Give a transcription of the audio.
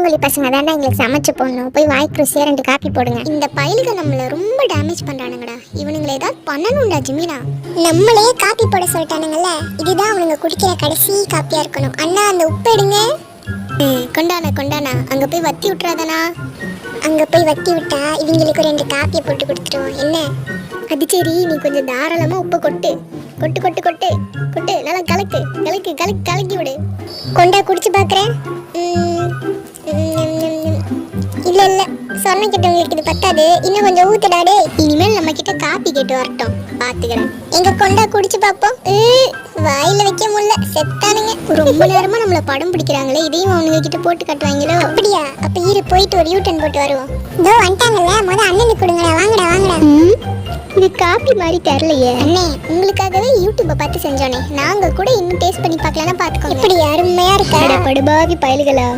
பூச்சாங்குழி பசங்க தானே எங்களுக்கு சமைச்சு போடணும். போய் வாய்க்கு ருசியா 2 காப்பி போடுங்க. இந்த பயிலுக நம்மள ரொம்ப டேமேஜ் பண்றானுங்கடா. இவனுங்களை ஏதாவது பண்ணணும்டா ஜிமினா. நம்மளே காப்பி போட சொல்லிட்டானுங்கல்ல, இதுதான் அவனுங்க குடிக்கிற கடைசி காப்பியா இருக்கணும். அண்ணா அந்த உப்பு எடுங்க. கொண்டானா அங்க போய் வத்தி விட்டுறாதானா? அங்க போய் வத்தி விட்டா இவங்களுக்கு 2 காப்பியை போட்டு கொடுத்துருவோம். என்ன அது சரி, நீ கொஞ்சம் தாராளமா உப்பை கொட்டு கொட்டு கொட்டு கொட்டு கொட்டு நல்லா கலக்கு கலக்கு கலக்கு கலக்கி விடு. கொண்டா குடிச்சு பாக்குறேன். இல்ல இல்ல சொன்ன கிட்டவங்களுக்கு இது பத்தாது, இன்னும் கொஞ்சம் ஊத்துடாடே. இனிமேல் நம்ம கிட்ட காப்பி கேட்டு வரட்டும், பாத்துக்கிறேன். எங்க கொண்டா குடிச்சு பாப்போம். வாயில வைக்க முடியல, செத்தானுங்க. ரொம்ப நேரமா நம்மள படம் பிடிக்கிறாங்களே, இதையும் அவனுங்க கிட்ட போட்டு கட்டுவாங்களோ. அப்படியா? அப்ப இரு போயிட்டு ஒரு யூட்டன் போட்டு வருவோம். இதோ வந்துட்டாங்கல்ல, முத அண்ணனுக்கு கொடுங்கடா. வாங்கடா வாங்கடா. இது காப்பி மாதிரி தெரியலையே அண்ணே. உங்களுக்காகவே யூடியூப்பை பார்த்து செஞ்சோனே, நாங்க கூட இன்னும் டேஸ்ட் பண்ணி பார்க்கலன்னா பாத்துக்கோங்க. இப்படி அருமையா இருக்கா? படுபாவி பயலுகளா.